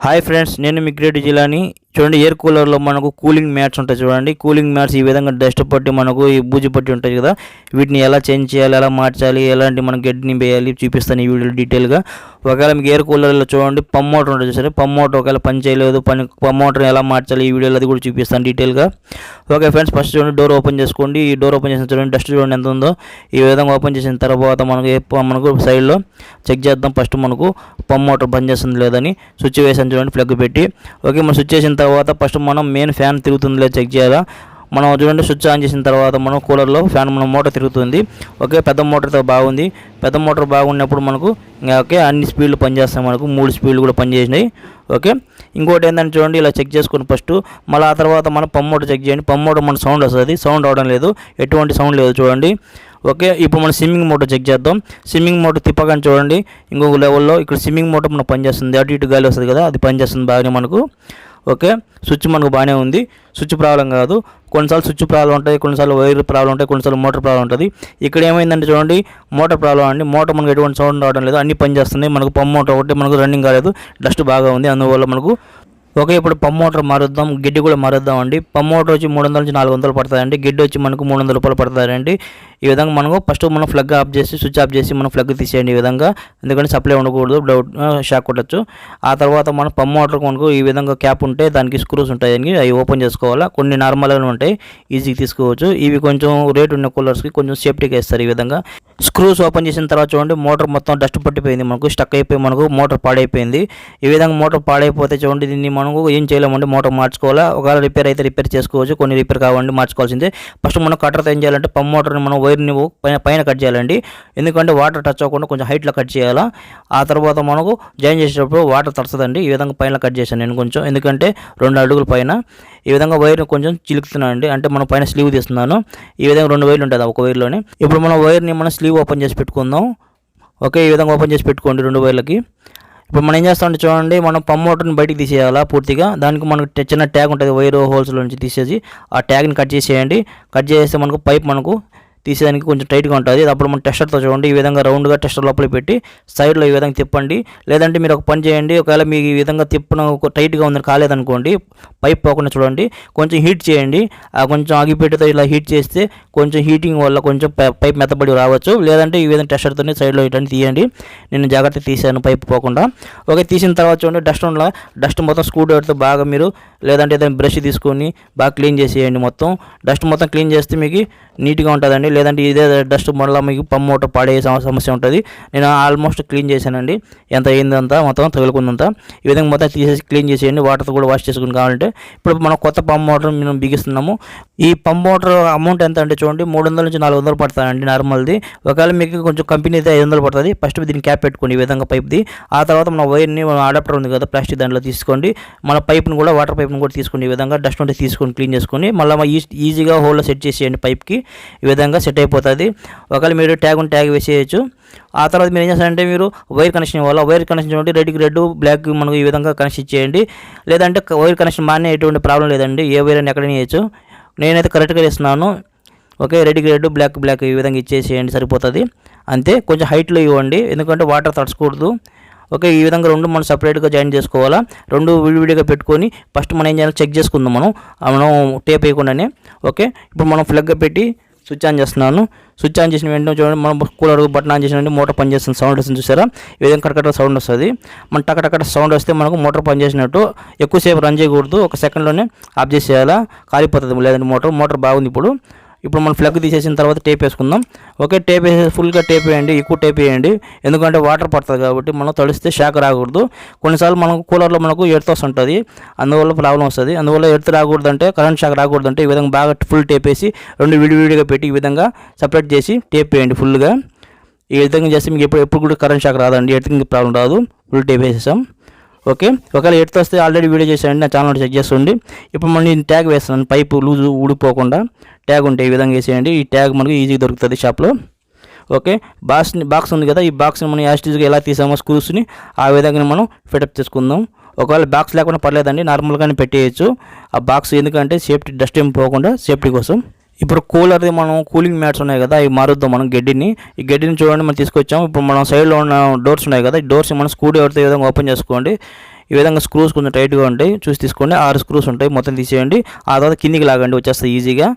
Hi friends, నేను మీ great Jilani. చూడండి, air కూలర్లో మనకు కూలింగ్ మ్యాట్స్ ఉంటాయి. చూడండి, కూలింగ్ మ్యాట్స్ ఈ విధంగా డస్ట్ పట్టి మనకు ఈ బూజు పట్టి ఉంటుంది కదా, వీటిని ఎలా చేంజ్ చేయాలి, ఎలా మార్చాలి, ఎలాంటి మనం గడ్డిని వేయాలి చూపిస్తాను ఈ వీడియోలో డీటెయిల్గా. ఒకవేళ మీకు ఎయిర్ కూలర్లో చూడండి పమ్ మోటార్ ఉంటుంది సరే, పమ్ మోటార్ ఒకవేళ పని చేయలేదు, పమ్ మోటార్ ఎలా మార్చాలి ఈ వీడియోలో అది కూడా చూపిస్తాను డీటెయిల్గా. ఓకే ఫ్రెండ్స్, ఫస్ట్ చూడండి డోర్ ఓపెన్ చేసుకోండి. ఈ డోర్ ఓపెన్ చేసిన చూడండి డస్ట్ చూడండి ఎంత ఉందో. ఈ విధంగా ఓపెన్ చేసిన తర్వాత మనకు సైడ్లో చెక్ చేద్దాం. ఫస్ట్ మనకు పమ్ మోటార్ పని చేస్తుంది లేదని స్విచ్ వేసాను చూడండి, ప్లగ్ పెట్టి. ఓకే, మనం స్విచ్ చేసిన తర్వాత ఫస్ట్ మనం మెయిన్ ఫ్యాన్ తిరుగుతుంది లేదు చెక్ చేయాలా. మనం చూడండి స్విచ్ ఆన్ చేసిన తర్వాత మనం కూలర్లో ఫ్యాన్ మన మోటార్ తిరుగుతుంది. ఓకే, పెద్ద మోటార్తో బాగుంది. పెద్ద మోటార్ బాగున్నప్పుడు మనకు ఓకే అన్ని స్పీడ్లు పనిచేస్తాయి, మనకు 3 స్పీడ్లు కూడా పనిచేసినాయి. ఓకే, ఇంకోటి ఏంటంటే చూడండి ఇలా చెక్ చేసుకుని ఫస్ట్ మళ్ళీ ఆ తర్వాత మనం పమ్ మోటార్ చెక్ చేయండి. పమ్ మోటార్ మన సౌండ్ వస్తుంది, సౌండ్ అవడం లేదు, ఎటువంటి సౌండ్ లేదు చూడండి. ఓకే, ఇప్పుడు మనం స్విమ్మింగ్ మోటార్ చెక్ చేద్దాం. స్విమ్మింగ్ మోటార్ తిప్పగానే చూడండి ఇంకొక లెవెల్లో ఇక్కడ స్విమ్మింగ్ మోటార్ మనకు పనిచేస్తుంది. అటు ఇటు గాలి వస్తుంది కదా, అది పనిచేస్తుంది బాగానే మనకు. ఓకే, స్విచ్ మనకు బాగానే ఉంది, స్విచ్ ప్రాబ్లం కాదు. కొన్నిసార్లు స్విచ్ ప్రాబ్లం ఉంటుంది, కొన్నిసార్లు వైర్ ప్రాబ్లం ఉంటాయి, కొన్నిసార్లు మోటార్ ప్రాబ్లం ఉంటుంది. ఇక్కడ ఏమైందంటే చూడండి మోటార్ ప్రాబ్లం అండి. మోటార్ మనకు ఎటువంటి సౌండ్ రావడం లేదు, అన్ని పనిచేస్తున్నాయి. మనకు పమ్ మోటార్ ఒకటి మనకు రన్నింగ్ కాలేదు, డస్ట్ బాగా ఉంది, అందువల్ల మనకు. ఓకే, ఇప్పుడు పమ్ మోటార్ మారుద్దాం, గిడ్డి కూడా మారుద్దాం అండి. పమ్ మోటార్ వచ్చి 300 నుంచి 400 పడుతుందండి, గిడ్డి వచ్చి మనకు 300 రూపాయలు పడుతుందండి. ఈ విధంగా మనకు ఫస్ట్ మనం ఫ్లగ్ ఆఫ్ చేసి స్విచ్ ఆఫ్ చేసి మనం ఫ్లగ్ తీసేయండి ఈ విధంగా, ఎందుకంటే సప్లై ఉండకూడదు, డౌట్ షాక్ కొట్టచ్చు. ఆ తర్వాత మనం పమ్ మోటార్ మనకు ఈ విధంగా క్యాప్ ఉంటే దానికి స్క్రూస్ ఉంటాయి, అవి ఓపెన్ చేసుకోవాలా. కొన్ని నార్మల్గానే ఉంటాయి, ఈజీగా తీసుకోవచ్చు. ఇవి కొంచెం రేట్ ఉన్న కూలర్స్కి కొంచెం సేఫ్టీగా ఇస్తారు ఈ విధంగా. స్క్రూస్ ఓపెన్ చేసిన తర్వాత చూడండి మోటార్ మొత్తం డస్ట్ పట్టిపోయింది, మనకు స్టక్ అయిపోయి మనకు మోటార్ పాడైపోయింది. ఈ విధంగా మోటార్ పాడైపోతే చూడండి దీన్ని మనకు ఏం చేయలేమండి, మోటార్ మార్చుకోవాలా. ఒకవేళ రిపేర్ అయితే రిపేర్ చేసుకోవచ్చు, కొన్ని రిపేర్ కావాలండి మార్చుకోవాల్సిందే. ఫస్ట్ మనం కట్టర్తో ఏం చేయాలంటే పమ్ మోటార్ని మనం వైర్ని పైన కట్ చేయాలండి, ఎందుకంటే వాటర్ టచ్ అవ్వకుండా కొంచెం హైట్లో కట్ చేయాలా. ఆ తర్వాత మనకు జాయిన్ చేసేటప్పుడు వాటర్ తడుతుందండి. ఈ విధంగా పైన కట్ చేశాను నేను కొంచెం, ఎందుకంటే 2 అడుగుల పైన. ఈ విధంగా వైర్ని కొంచెం చిలుకుతున్నాను అండి, అంటే మనం పైన స్లీవ్ తీస్తున్నాను. ఈ విధంగా 2 వైర్లు ఉంటుంది ఒక వైర్లోనే. ఇప్పుడు మనం వైర్ని మనం స్లీవ్ ఓపెన్ చేసి పెట్టుకుందాం. ఓకే, ఈ విధంగా ఓపెన్ చేసి పెట్టుకోండి 2 వైర్లకి. ఇప్పుడు మనం ఏం చేస్తామంటే చూడండి మనం పమ్ మోటార్ని బయటికి తీసేయాలా పూర్తిగా. దానికి మనకు చిన్న ట్యాగ్ ఉంటుంది, వైర్ హోల్స్లో నుంచి తీసేసి ఆ ట్యాగ్ని కట్ చేసేయండి. కట్ చేస్తే మనకు పైప్ మనకు తీసేదానికి కొంచెం టైట్గా ఉంటుంది. అప్పుడు మనం టెస్టర్తో చూడండి ఈ విధంగా రౌండ్గా టెస్టర్ లోపలికి పెట్టి సైడ్లో ఈ విధంగా తిప్పండి. లేదంటే మీరు ఒక పని చేయండి, ఒకవేళ మీకు ఈ విధంగా తిప్పడం టైట్గా ఉందని కాలేదనుకోండి, పైప్ పోకుండా చూడండి కొంచెం హీట్ చేయండి. కొంచెం ఆగిపెట్టితో ఇలా హీట్ చేస్తే కొంచెం హీటింగ్ వల్ల కొంచెం పైప్ మెత్తబడి రావచ్చు. లేదంటే ఈ విధంగా టెస్టర్తోనే సైడ్లో ఇటని తీయండి. నేను జాగ్రత్తగా తీసాను పైప్ పోకుండా. ఓకే, తీసిన తర్వాత చూడండి డస్ట్ మొత్తం స్క్రూ డ్రైవర్తో బాగా మీరు లేదంటే ఏదైనా బ్రష్ తీసుకొని బాగా క్లీన్ చేసేయండి. మొత్తం డస్ట్ మొత్తం క్లీన్ చేస్తే మీకు నీట్గా ఉంటుందండి. లేదంటే ఇదే డస్ట్ మళ్ళీ మీకు పమ్ మోటార్ పాడే సమస్య ఉంటుంది. నేను ఆల్మోస్ట్ క్లీన్ చేశానండి, ఎంత అయిందంతా మొత్తం తగులుకుందంతా. ఈ విధంగా మొత్తం తీసేసి క్లీన్ చేసేయండి, వాటర్తో కూడా వాష్ చేసుకుని కావాలంటే. ఇప్పుడు మనం కొత్త పమ్ మోటార్ మేము బిగిస్తున్నాము. ఈ పమ్ మోటార్ అమౌంట్ ఎంత అంటే చూడండి 300 నుంచి 400 పడుతుందండి నార్మల్ది. ఒకవేళ మీకు కొంచెం కంపెనీ అయితే 500 పడుతుంది. ఫస్ట్ దీన్ని క్యాప్ పెట్టుకోండి ఈ విధంగా పైప్ది. ఆ తర్వాత మన వైర్ని అడాప్టర్ ఉంది కదా ప్లాస్టిక్, దాంట్లో తీసుకోండి. మన పైప్ని కూడా వాటర్ పైప్ని కూడా తీసుకోండి. ఈ విధంగా డస్ట్ ఉంటే తీసుకొని క్లీన్ చేసుకొని మళ్ళీ ఈజీగా హోల్లో సెట్ చేసేయండి పైప్కి. ఈ విధంగా సెట్ అయిపోతుంది. ఒకవేళ మీరు ట్యాగ్ వేసేయచ్చు. ఆ తర్వాత మీరు ఏం చేస్తారంటే మీరు వైర్ కనెక్షన్ ఇవ్వాలి. వైర్ కనెక్షన్ చూడండి రెడ్కి రెడ్, బ్లాక్ మనకు ఈ విధంగా కనెక్షన్ ఇచ్చేయండి. లేదంటే వైర్ కనెక్షన్ మానే ఎటువంటి ప్రాబ్లం లేదండి, ఏ వైర్ అని ఎక్కడైనా వేయచ్చు. నేనైతే కరెక్ట్గా ఇస్తున్నాను. ఓకే, రెడ్కి రెడ్, బ్లాక్ ఈ విధంగా ఇచ్చేసేయండి సరిపోతుంది. అంతే, కొంచెం హైట్లో ఇవ్వండి ఎందుకంటే వాటర్ తడచకూడదు. ఓకే, ఈ విధంగా 2 మనం సపరేట్గా జాయిన్ చేసుకోవాలా. 2 విడివిడిగా పెట్టుకొని ఫస్ట్ మనం ఏం చేయాలి చెక్ చేసుకుందాం మనం టేప్ వేయకుండానే. ఓకే, ఇప్పుడు మనం ప్లగ్ పెట్టి స్విచ్ ఆన్ చేస్తున్నాను. స్విచ్ ఆన్ చేసిన వెంటనే చూడండి మనం కూలర్ బటన్ ఆన్ చేసిన మోటార్ పనిచేస్తుంది, సౌండ్ వస్తుంది చూసారా. ఈ విధంగా కటకట సౌండ్ వస్తుంది. మనం టకటకట సౌండ్ వస్తే మనకు మోటార్ పనిచేసినట్టు. ఎక్కువసేపు రన్ చేయకూడదు, 1 సెకండ్లోనే ఆఫ్ చేసేయాలా, కాలిపోతుంది. లేదంటే మోటార్ బాగుంది. ఇప్పుడు మనం ప్లగ్ తీసేసిన తర్వాత టేప్ వేసుకుందాం. ఓకే, టేప్ వేసేసి ఫుల్గా టేప్ వేయండి, ఎక్కువ టేప్ వేయండి, ఎందుకంటే వాటర్ పడుతుంది కాబట్టి మనం తడిస్తే షాక్ రాకూడదు. కొన్నిసార్లు మనకు కూలర్లో మనకు ఎర్త్ వస్తుంటుంది, అందువల్ల ప్రాబ్లం వస్తుంది. అందువల్ల ఎర్త్ రాకూడదు అంటే, కరెంట్ షాక్ రాకూడదు అంటే ఈ విధంగా బాగా ఫుల్ టేప్ వేసి 2 విడివిడిగా పెట్టి ఈ విధంగా సపరేట్ చేసి టేప్ వేయండి ఫుల్గా. ఈ విధంగా చేస్తే మీకు ఎప్పుడు కూడా కరెంట్ షాక్ రాదండి, ఎర్త్కి ప్రాబ్లం రాదు. ఫుల్ టేప్ వేసేసాం. ఓకే, ఒకవేళ ఎర్త్ వస్తే ఆల్రెడీ వీడియో చేశానండి, నా ఛానల్ చెక్ చేస్తుండి. ఇప్పుడు మనం ట్యాగ్ వేస్తున్నాను, పైపు లూజు ఊడిపోకుండా ట్యాగ్ ఉంటే ఈ విధంగా వేసేయండి. ఈ ట్యాగ్ మనకు ఈజీగా దొరుకుతుంది షాప్లో. ఓకే, బాక్స్ ఉంది కదా, ఈ బాక్స్ని మనం యాస్టీజ్గా ఎలా తీసామో స్క్రూస్ని ఆ విధంగా మనం ఫిటప్ చేసుకుందాం. ఒకవేళ బాక్స్ లేకుండా పర్లేదండి, నార్మల్గానే పెట్టేయచ్చు ఆ బాక్స్, ఎందుకంటే సేఫ్టీ డస్ట్ ఏం పోకుండా సేఫ్టీ కోసం. ఇప్పుడు కూలర్ది మనం కూలింగ్ మ్యాట్స్ ఉన్నాయి కదా, అవి మారుద్దాం మనం గడ్డిని. ఈ గడ్డిని చూడండి మనం తీసుకొచ్చాము. ఇప్పుడు మనం సైడ్లో ఉన్న డోర్స్ ఉన్నాయి కదా, ఈ డోర్స్ మనం స్క్రూ డ్రైవర్తో ఈ విధంగా ఓపెన్ చేసుకోండి. ఈ విధంగా స్క్రూస్ కొంచెం టైట్గా ఉంటాయి, చూసి తీసుకోండి. 6 స్క్రూస్ ఉంటాయి, మొత్తం తీసేయండి. ఆ తర్వాత కిందికి లాగండి, వచ్చేస్తుంది ఈజీగా.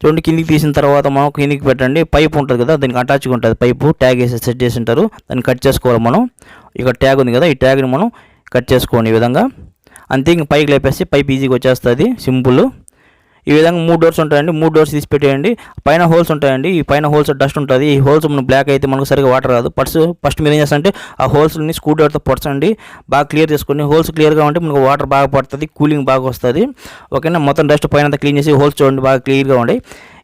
చూడండి, కిందికి తీసిన తర్వాత మనం కిందికి పెట్టండి. పైప్ ఉంటుంది కదా, దానికి అటాచ్గా ఉంటుంది పైపు, ట్యాగ్ వేసి సెట్ చేసి ఉంటారు, దాన్ని కట్ చేసుకోవాలి మనం. ఇక్కడ ట్యాగ్ ఉంది కదా, ఈ ట్యాగ్ని మనం కట్ చేసుకోండి ఈ విధంగా. అంతే, ఇంక పైకి లేపేసి పైప్ ఈజీగా వచ్చేస్తుంది, సింపుల్. ఈ విధంగా 3 డోర్స్ ఉంటాయండి, 3 డోర్స్ తీసి పెట్టేయండి. పైన హోల్స్ ఉంటాయండి, ఈ పైన హోల్స్ డస్ట్ ఉంటుంది. ఈ హోల్స్ మనం బ్లాక్ అయితే మనకు సరిగా వాటర్ రాదు. ఫస్ట్ మీరు ఏం చేస్తారంటే ఆ హోల్స్ని స్క్రూ డ్రైవర్తో పొడచండి, బాగా క్లియర్ చేసుకోండి. హోల్స్ క్లియర్గా ఉంటే మనకు వాటర్ బాగా పడుతుంది, కూలింగ్ బాగా వస్తుంది. ఓకేనా, మొత్తం డస్ట్ పైన క్లీన్ చేసి హోల్స్ చూడండి బాగా క్లియర్గా ఉండి.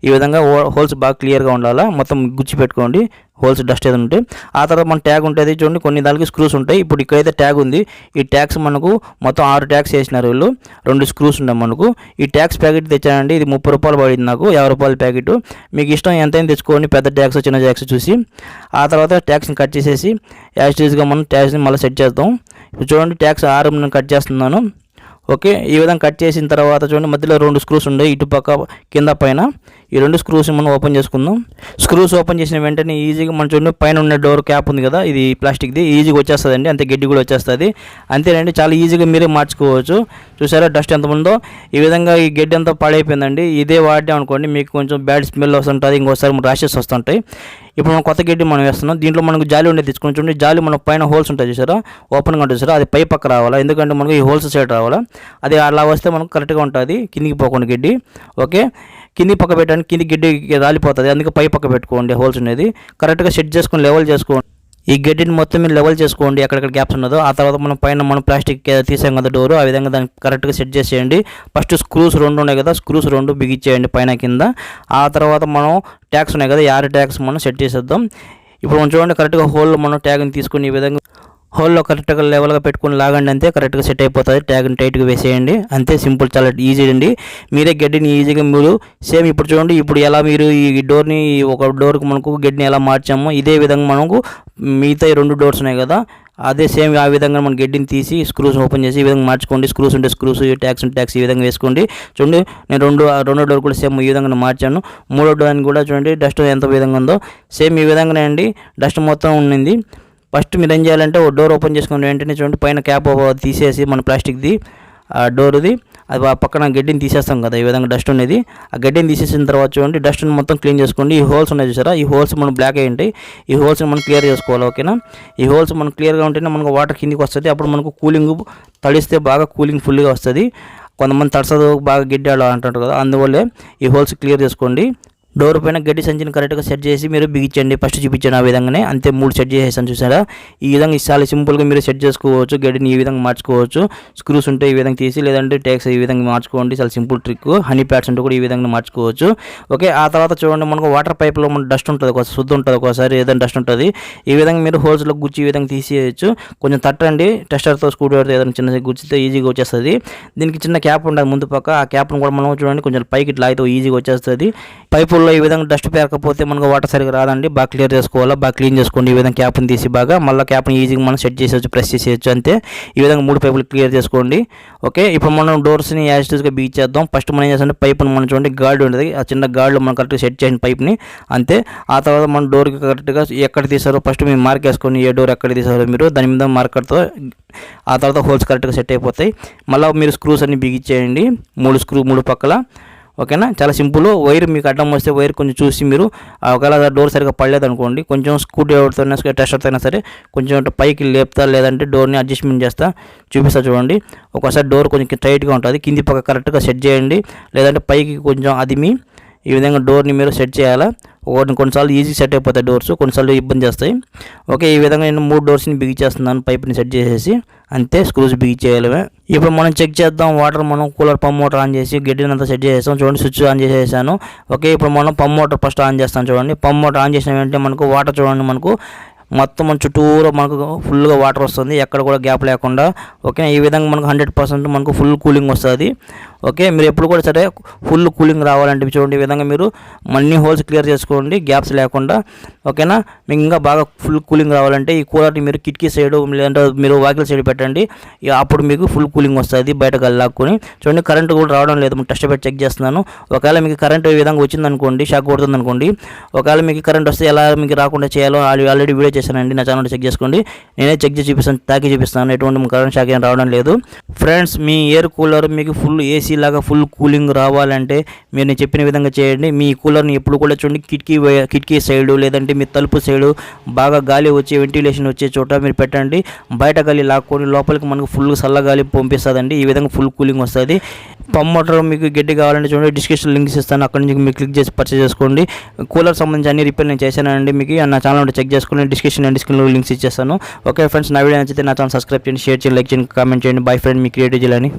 ఈ విధంగా హోల్స్ బాగా క్లియర్గా ఉండాలా, మొత్తం గుచ్చి పెట్టుకోండి హోల్స్ డస్ట్ ఏదైనా ఉంటే. ఆ తర్వాత మన ట్యాగ్ ఉంటుంది చూడండి, కొన్ని దానికి స్క్రూస్ ఉంటాయి. ఇప్పుడు ఇక్కడైతే ట్యాగ్ ఉంది, ఈ ట్యాగ్స్ మనకు మొత్తం 6 ట్యాగ్స్ వేసినారు వీళ్ళు, 2 స్క్రూస్ ఉన్నాయి మనకు. ఈ ట్యాగ్స్ ప్యాకెట్ తెచ్చానండి, ఇది 30 రూపాయలు పడింది నాకు, 50 రూపాయల ప్యాకెట్. మీకు ఇష్టం ఎంతైనా తెచ్చుకోండి, పెద్ద ట్యాగ్స్ చిన్న ట్యాగ్స్ చూసి. ఆ తర్వాత ట్యాగ్స్ని కట్ చేసేసి యాస్టీస్గా మనం ట్యాగ్స్ని మళ్ళీ సెట్ చేద్దాం. ఇప్పుడు చూడండి, ట్యాగ్స్ 6 నేను కట్ చేస్తున్నాను. ఓకే, ఈ విధంగా కట్ చేసిన తర్వాత చూడండి, మధ్యలో 2 స్క్రూస్ ఉన్నాయి, ఇటుపక్క కింద పైన. ఈ 2 స్క్రూస్ మనం ఓపెన్ చేసుకుందాం. స్క్రూస్ ఓపెన్ చేసిన వెంటనే ఈజీగా మనం చూడండి, పైన ఉన్న డోర్ క్యాప్ ఉంది కదా, ఇది ప్లాస్టిక్ది, ఈజీగా వచ్చేస్తుందండి. అంతే, గడ్డి కూడా వచ్చేస్తుంది. అంతేనండి, చాలా ఈజీగా మీరే మార్చుకోవచ్చు. చూసారా డస్ట్ ఎంత ఉందో. ఈ విధంగా ఈ గడ్డి అంతా పాడైపోయిందండి. ఇదే వాడాం అనుకోండి, మీకు కొంచెం బ్యాడ్ స్మెల్ వస్తుంటుంది, ఇంకోసారి ర్యాషెస్ వస్తుంటాయి. ఇప్పుడు మనం కొత్త గడ్డి మనం వేస్తున్నాం, దీంట్లో మనకు జాలి ఉండేది తెచ్చుకుని చూడండి. జాలి మన పైన హోల్స్ ఉంటాయి చూసారా, ఓపెన్గా ఉంటుంది చూసారా, అది పై పక్క రావాలా, ఎందుకంటే మనకు ఈ హోల్స్ సైడ్ రావాలా. అది అలా వస్తే మనకు కరెక్ట్గా ఉంటుంది, కిందికి పోకుండా గడ్డి. ఓకే, కింది పక్క పెట్టడానికి కింది గడ్డి రాలిపోతుంది, అందుకే పై పక్క పెట్టుకోండి హోల్స్ అనేది. కరెక్ట్గా సెట్ చేసుకొని లెవెల్ చేసుకోండి. ఈ గడ్డిని మొత్తం మీరు లెవెల్ చేసుకోండి ఎక్కడెక్కడ గ్యాప్స్ ఉన్నదో. ఆ తర్వాత మనం పైన మనం ప్లాస్టిక్ తీసాం కదా డోరు, ఆ విధంగా దాన్ని కరెక్ట్గా సెట్ చేసేయండి. ఫస్ట్ స్క్రూస్ 2 ఉన్నాయి కదా, స్క్రూస్ 2 బిగించేయండి పైన కింద. ఆ తర్వాత మనం ట్యాగ్స్ ఉన్నాయి కదా, 6 ట్యాగ్స్ మనం సెట్ చేసేద్దాం. ఇప్పుడు మనం చూడండి, కరెక్ట్గా హోల్లో మనం ట్యాగ్ని తీసుకుని ఈ విధంగా హోల్లో కరెక్ట్గా లెవెల్గా పెట్టుకుని లాగండి, అంతే కరెక్ట్గా సెట్ అయిపోతుంది. ట్యాగ్ని టైట్గా వేసేయండి, అంతే, సింపుల్, చాలా ఈజీ అండి. మీరే గడ్డిని ఈజీగా మీరు సేమ్ ఇప్పుడు చూడండి, ఇప్పుడు ఎలా మీరు ఈ డోర్ని ఒక డోర్కి మనకు గడ్డిని ఎలా మార్చామో ఇదే విధంగా మనకు మిగతా 2 డోర్స్ ఉన్నాయి కదా, అదే సేమ్ ఆ విధంగా మనం గడ్డిని తీసి స్క్రూస్ ఓపెన్ చేసి ఈ విధంగా మార్చుకోండి. స్క్రూస్ ఉంటే స్క్రూస్, ట్యాగ్స్ ఉంటే ట్యాగ్స్, ఈ విధంగా వేసుకోండి. చూడండి, నేను రెండో డోర్ కూడా సేమ్ ఈ విధంగా మార్చాను. 3వ డోర్ కూడా చూడండి డస్ట్ ఎంత విధంగా ఉందో, సేమ్ ఈ విధంగానే అండి డస్ట్ మొత్తం ఉండింది. ఫస్ట్ మీరు ఏం చేయాలంటే ఓ డోర్ ఓపెన్ చేసుకుని వెంటనే చూడండి, పైన క్యాప్ తీసేసి మన ప్లాస్టిక్ది డోర్ది అది పక్కన గడ్డిని తీసేస్తాం కదా, ఈ విధంగా డస్ట్ ఉండేది. ఆ గడ్డిని తీసేసిన తర్వాత చూడండి, డస్ట్ని మొత్తం క్లీన్ చేసుకోండి. ఈ హోల్స్ ఉన్నాయి చూసారా, ఈ హోల్స్ మనం బ్లాక్ అయ్యి ఉంటాయి, ఈ హోల్స్ని మనం క్లియర్ చేసుకోవాలి. ఓకేనా, ఈ హోల్స్ మనం క్లియర్గా ఉంటేనే మనకు వాటర్ కిందికి వస్తుంది. అప్పుడు మనకు కూలింగ్ తడిస్తే బాగా కూలింగ్ ఫుల్గా వస్తుంది. కొంతమంది తడసదు బాగా గడ్డి అలా అంటారు కదా, అందువల్లే ఈ హోల్స్ క్లియర్ చేసుకోండి. డోర్ పైన గడ్డి సంచిని కరెక్ట్గా సెట్ చేసి మీరు బిగించండి, ఫస్ట్ చూపించండి ఆ విధంగానే. అంతే, 3 సెట్ చేసేసాను చూసారా. ఈ విధంగా చాలా సింపుల్గా మీరు సెట్ చేసుకోవచ్చు, గడ్డిని ఈ విధంగా మార్చుకోవచ్చు. స్క్రూస్ ఉంటే ఈ విధంగా తీసి, లేదంటే ట్యాగ్స్ ఈ విధంగా మార్చుకోండి, చాలా సింపుల్ ట్రిక్. హనీ ప్యాడ్స్ ఉంటే కూడా ఈ విధంగా మార్చుకోవచ్చు. ఓకే, ఆ తర్వాత చూడండి, మనకు వాటర్ పైప్లో మన డస్ట్ ఉంటుంది, ఒకసారి శుద్ధి ఉంటుంది, ఒకసారి ఏదైనా డస్ట్ ఉంటుంది. ఈ విధంగా మీరు హోల్స్లో గుచ్చి ఈ విధంగా తీసేయచ్చు. కొంచెం తట్టండి టెస్టర్తో, స్క్రూ డ్రైవర్తో ఏదైనా చిన్న గుచ్చితే ఈజీగా వచ్చేస్తుంది. దీనికి చిన్న క్యాప్ ఉంటుంది ముందు పక్క, ఆ క్యాప్ను కూడా మనం చూడండి కొంచెం పైకి లాగితే ఈజీగా వచ్చేస్తుంది. పైపుల్లో ఈ విధంగా డస్ట్ పేరకపోతే మనకు వాటర్ సరిగ్గా రాదండి, బాగా క్లియర్ చేసుకోవాలా, బాగా క్లీన్ చేసుకోండి. ఈ విధంగా క్యాప్ని తీసి బాగా మళ్ళీ క్యాప్ని ఈజీగా మనం సెట్ చేసేయచ్చు, ప్రెస్ చేసేయచ్చు. అంతే, ఈ విధంగా 3 పైపులు క్లియర్ చేసుకోండి. ఓకే, ఇప్పుడు మనం డోర్స్ని యాజిటీస్గా బిగించేద్దాం. ఫస్ట్ మనం ఏం చేస్తామంటే పైప్ని మనం చూడండి గార్డ్ ఉంటుంది, ఆ చిన్న గార్డ్లో మనం కరెక్ట్గా సెట్ చేయండి పైప్ని. అంతే, ఆ తర్వాత మన డోర్కి కరెక్ట్గా ఎక్కడ తీసారో ఫస్ట్ మీరు మార్క్ వేసుకొని, ఏ డోర్ ఎక్కడ తీసారో మీరు దాని మీద మార్కర్తో, ఆ తర్వాత హోల్స్ కరెక్ట్గా సెట్ అయిపోతాయి. మళ్ళీ మీరు స్క్రూస్ అన్ని బిగించేయండి, 3 పక్కల. ఓకేనా, చాలా సింపుల్. వైర్ మీకు అడ్డం వస్తే వైర్ కొంచెం చూసి మీరు, ఒకవేళ డోర్ సరిగ్గా పడలేదు అనుకోండి, కొంచెం స్క్రూ డ్రైవర్తో టెస్టర్తో అయినా సరే కొంచెం పైకి లేపుతా, లేదంటే డోర్ని అడ్జస్ట్మెంట్ చేస్తా, చూపిస్తా చూడండి. ఒకసారి డోర్ కొంచెం టైట్గా ఉంటుంది, కింది పక్క కరెక్ట్గా సెట్ చేయండి, లేదంటే పైకి కొంచెం అదిమి ఈ విధంగా డోర్ని మీరు సెట్ చేయాలా. కొన్నిసార్లు ఈజీ సెట్ అయిపోతాయి డోర్స్, కొన్నిసార్లు ఇబ్బంది చేస్తాయి. ఓకే, ఈ విధంగా నేను 3 డోర్స్ని బిగించేస్తున్నాను, పైప్ని సెట్ చేసేసి. అంతే, స్క్రూస్ బిగించేయాలమే. ఇప్పుడు మనం చెక్ చేద్దాం వాటర్. మనం కూలర్ పంప్ మోటార్ ఆన్ చేసి గడ్డిని అంతా సెట్ చేసేసాం చూడండి, స్విచ్ ఆన్ చేసేసాను. ఓకే, ఇప్పుడు మనం పంప్ మోటార్ ఫస్ట్ ఆన్ చేస్తాం చూడండి. పంప్ మోటార్ ఆన్ చేసిన వెంటనే మనకు వాటర్ చూడండి, మనకు మొత్తం మన చుట్టూరు మనకు ఫుల్గా వాటర్ వస్తుంది, ఎక్కడ కూడా గ్యాప్ లేకుండా. ఓకే, ఈ విధంగా మనకు 100% మనకు ఫుల్ కూలింగ్ వస్తుంది. ఓకే, మీరు ఎప్పుడు కూడా సరే ఫుల్ కూలింగ్ రావాలంటే చూడండి ఈ విధంగా మీరు అన్ని హోల్స్ క్లియర్ చేసుకోండి, గ్యాప్స్ లేకుండా. ఓకేనా, మీకు ఇంకా బాగా ఫుల్ కూలింగ్ రావాలంటే ఈ కూలర్ని మీరు కిటికీ సైడ్ లేదంటే మీరు వాకిల్ సైడ్ పెట్టండి. అప్పుడు మీకు ఫుల్ కూలింగ్ వస్తుంది బయట గాలి లాక్కుని. చూడండి కరెంట్ కూడా రావడం లేదు, టెస్ట్ పెట్టి చెక్ చేస్తున్నాను. ఒకవేళ మీకు కరెంట్ ఈ విధంగా వచ్చిందనుకోండి, షాక్ కొడుతుంది అనుకోండి, ఒకవేళ మీకు కరెంట్ వస్తే ఎలా మీకు రాకుండా చేయాలో ఆల్రెడీ వీడియో చేశానండి, నా ఛానల్ చెక్ చేసుకోండి. నేనే చెక్ చేసి చూపిస్తాను, తాకి చూపిస్తాను, ఎటువంటి కరెంట్ షాక్ ఏం రావడం లేదు. ఫ్రెండ్స్, మీ ఎయిర్ కూలర్ మీకు ఫుల్ ఏసీ లాగా ఫుల్ కూలింగ్ రావాలంటే మీరు నేను చెప్పిన విధంగా చేయండి. మీ కూలర్ని ఎప్పుడు కూడా చూడండి కిటికీ సైడు లేదంటే మీ తలుపు సైడు బాగా గాలి వచ్చే వెంటిలేషన్ వచ్చే చోట మీరు పెట్టండి. బయట గాలి లాక్కొని లోపలికి మనకు ఫుల్ చల్లగాలి పంపిస్తుందండి. ఈ విధంగా ఫుల్ కూలింగ్ వస్తుంది. పంప్ మోటార్ మీకు గడ్డి కావాలంటే చూడండి డిస్క్రిప్షన్ లింక్స్ ఇస్తాను, అక్కడ నుంచి మీరు క్లిక్ చేసి పర్చేస్ చేసుకోండి. కూలర్ సంబంధించి అన్ని రిపేర్ నేను చేశానండి, మీకు నా ఛానల్ చెక్ చేసుకుని డిస్క్రిప్షన్లో లింక్స్ ఇచ్చేస్తాను. ఓకే ఫ్రెండ్స్, నా వీడియో నచ్చితే నా ఛానల్ సబ్స్క్రైబ్ చేయండి, షేర్ చేయండి, లైక్ చేయండి, కామెంట్ చేయండి. బై ఫ్రెండ్, మీ క్రియేటివ్ జిల్లాని.